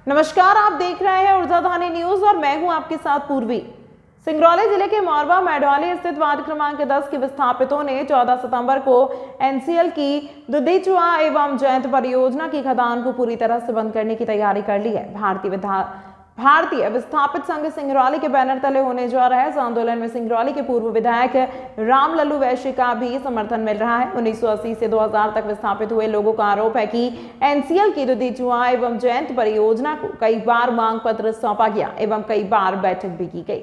नमस्कार, आप देख रहे हैं ऊर्जाधानी न्यूज और मैं हूं आपके साथ पूर्वी। सिंगरौली जिले के मोरवा मैडवाली स्थित वार्ड क्रमांक 10 के विस्थापितों ने 14 सितंबर को एनसीएल की दुधिचुआ एवं जयंत परियोजना की खदान को पूरी तरह से बंद करने की तैयारी कर ली है। भारतीय विस्थापित संघ सिंगरौली के बैनर तले होने जा रहा है इस आंदोलन में सिंगरौली के पूर्व विधायक रामलल्लू वैश्य का भी समर्थन मिल रहा है। 1980 से 2000 तक विस्थापित हुए लोगों का आरोप है कि एनसीएल की दुधिचुआ एवं जयंत परियोजना को कई बार मांग पत्र सौंपा गया एवं कई बार बैठक भी की गई,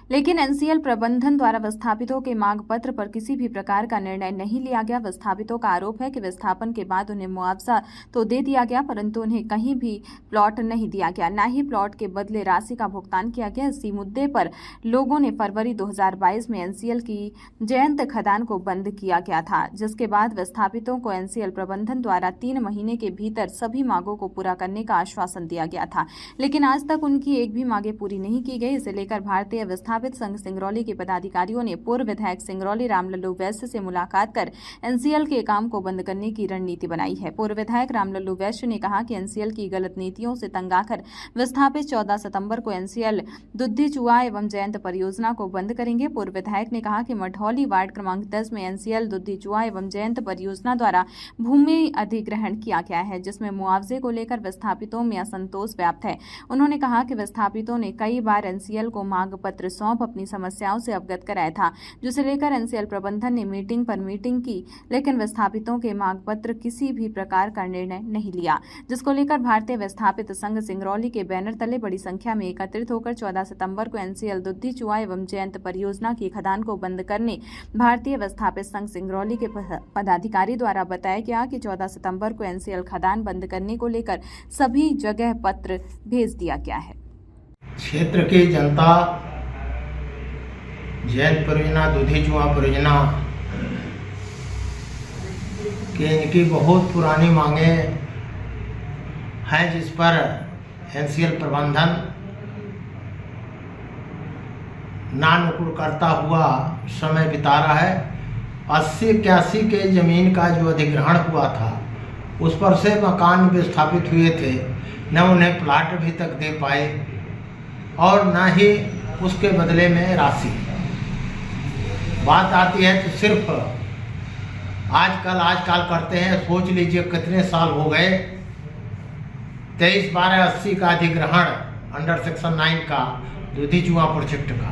लेकिन एनसीएल प्रबंधन द्वारा विस्थापितों के मांग पत्र पर किसी भी प्रकार का निर्णय नहीं लिया गया। विस्थापितों का आरोप है कि विस्थापन के बाद उन्हें मुआवजा तो दे दिया गया, परंतु उन्हें कहीं भी प्लॉट नहीं दिया गया, न ही प्लॉट के बदले राशि का भुगतान किया गया। इसी मुद्दे पर लोगों ने फरवरी 2022 में एनसीएल की जयंत खदान को बंद किया गया था, जिसके बाद विस्थापितों को एनसीएल प्रबंधन द्वारा 3 महीने के भीतर सभी मांगों को पूरा करने का आश्वासन दिया गया था, लेकिन आज तक उनकी एक भी मांगे पूरी नहीं की गई। इसे लेकर भारतीय विस्थापित संघ सिंगरौली के पदाधिकारियों ने पूर्व विधायक सिंगरौली रामलल्लू वैश्य से मुलाकात कर एनसीएल के काम को बंद करने की रणनीति बनाई है। पूर्व विधायक रामलल्लू वैश्य ने कहा कि एनसीएल की गलत नीतियों से तंग आकर विस्थापित 14 सितंबर को एनसीएल दुधिचुआ एवं जयंत परियोजना को बंद करेंगे। पूर्व विधायक ने कहा कि मठौली वार्ड क्रमांक 10 में एनसीएल दुधिचुआ एवं जयंत परियोजना द्वारा भूमि अधिग्रहण किया गया है, जिसमें मुआवजे को लेकर विस्थापितों में असंतोष व्याप्त है। उन्होंने कहा कि विस्थापितों ने कई बार एनसीएल को मांग पत्र सौंप अपनी समस्याओं से अवगत कराया था, जिसे लेकर एनसीएल प्रबंधन ने मीटिंग पर मीटिंग की, लेकिन विस्थापितों के मांग पत्र किसी भी प्रकार का निर्णय नहीं लिया, जिसको लेकर भारतीय विस्थापित संघ सिंगरौली के बैनर तले बड़ी संख्या में एकत्रित होकर 14 सितंबर को एनसीएल दुधिचुआ एवं जयंत परियोजना की खदान को बंद करने भारतीय विस्थापित संघ सिंगरौली के पदाधिकारी द्वारा बताया गया कि 14 सितंबर को एनसीएल खदान बंद करने को लेकर सभी जगह पत्र भेज दिया गया है। क्षेत्र की जनता जयंत परियोजना दुधिचुआ परियोजना की इनकी बहुत पुरानी मांगे हैं, जिस पर एनसीएल प्रबंधन नानुकुर करता हुआ समय बिता रहा है। 80-81 के ज़मीन का जो अधिग्रहण हुआ था उस पर से मकान विस्थापित हुए थे, न उन्हें प्लाट अभी तक दे पाए और न ही उसके बदले में राशि। बात आती है तो सिर्फ आजकल करते हैं। सोच लीजिए कितने साल हो गए। 23/12/80 का अधिग्रहण अंडर सेक्शन 9 का दुधिचुआ प्रोजेक्ट का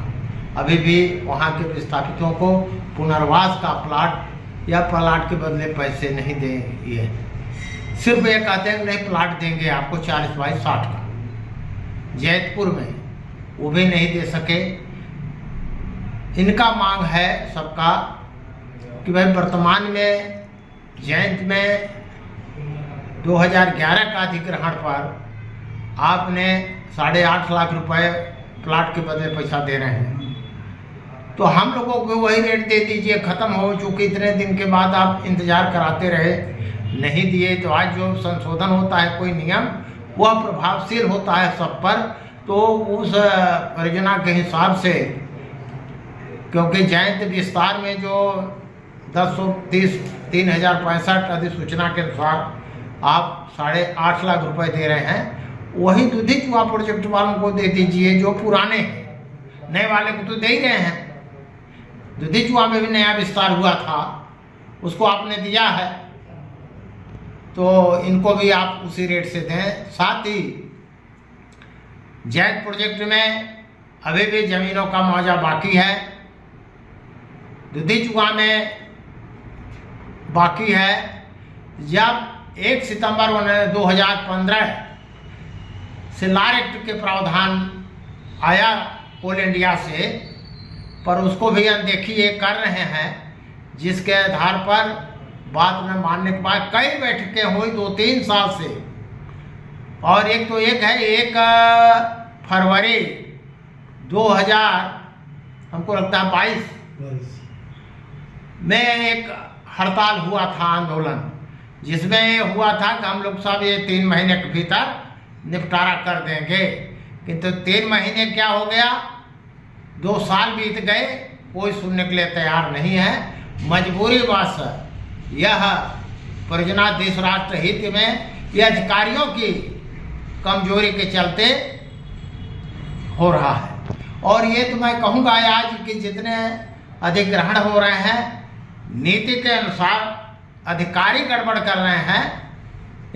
अभी भी वहाँ के विस्थापितों को पुनर्वास का प्लाट या प्लाट के बदले पैसे नहीं देंगे। सिर्फ ये कहते हैं नहीं प्लाट देंगे आपको 40/60 का। जैतपुर में वो भी नहीं दे सके। इनका मांग है सबका कि भाई वर्तमान में जयंत में 2011 का अधिग्रहण पर आपने 8.5 लाख रुपए प्लाट के बदले पैसा दे रहे हैं, तो हम लोगों को वही रेट दे दीजिए, ख़त्म हो चुकी। इतने दिन के बाद आप इंतज़ार कराते रहे, नहीं दिए। तो आज जो संशोधन होता है कोई नियम, वह प्रभावशील होता है सब पर। तो उस परियोजना के हिसाब से, क्योंकि जयंत विस्तार में जो 10,30,3065 अधिसूचना के अनुसार आप 8.5 लाख रुपए दे रहे हैं, वही दुधिचुआ प्रोजेक्ट वालों को दे दीजिए जो पुराने हैं। नए वाले को तो दे ही रहे हैं। दुधिचुआ में भी नया विस्तार हुआ था, उसको आपने दिया है, तो इनको भी आप उसी रेट से दें। साथ ही जयंत प्रोजेक्ट में अभी भी ज़मीनों का मुआवजा बाकी है, दुधिचुआ में बाकी है। जब 1 सितंबर 2015 से लार एक्ट के प्रावधान आया कोल इंडिया से, पर उसको भी अनदेखी ये कर रहे हैं, जिसके आधार पर बात न मानने के बाद कई बैठकें हुई 2-3 साल से। और एक है 1 फरवरी 2000 हमको लगता है 22 में एक हड़ताल हुआ था, आंदोलन, जिसमें हुआ था कि हम लोग सब ये 3 महीने के भीतर निपटारा कर देंगे। किंतु 3 महीने क्या हो गया, 2 साल बीत गए, कोई सुनने के लिए तैयार नहीं है। मजबूरी बस यह परियोजना देश राष्ट्र हित में ये अधिकारियों की कमजोरी के चलते हो रहा है। और ये तो मैं कहूँगा आज कि जितने अधिग्रहण हो रहे हैं नीति के अनुसार अधिकारी गड़बड़ कर रहे हैं।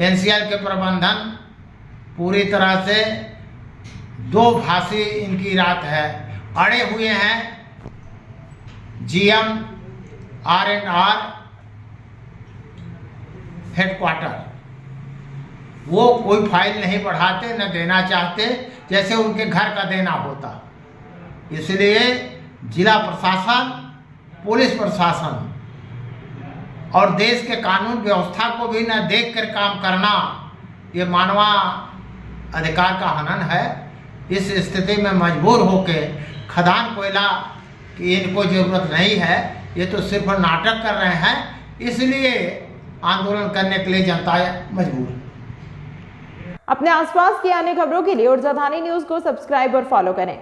एनसीएल के प्रबंधन पूरी तरह से दो भाषी इनकी रात है, अड़े हुए हैं। जीएम R&R हेडक्वार्टर वो कोई फाइल नहीं बढ़ाते न देना चाहते, जैसे उनके घर का देना होता। इसलिए जिला प्रशासन, पुलिस प्रशासन और देश के कानून व्यवस्था को भी न देखकर काम करना ये मानवा अधिकार का हनन है। इस स्थिति में मजबूर होकर खदान कोयला की इनको जरूरत नहीं है, ये तो सिर्फ नाटक कर रहे हैं, इसलिए आंदोलन करने के लिए जनता मजबूर है। अपने आसपास की अन्य खबरों के लिए ऊर्जाधानी न्यूज को सब्सक्राइब और फॉलो करें।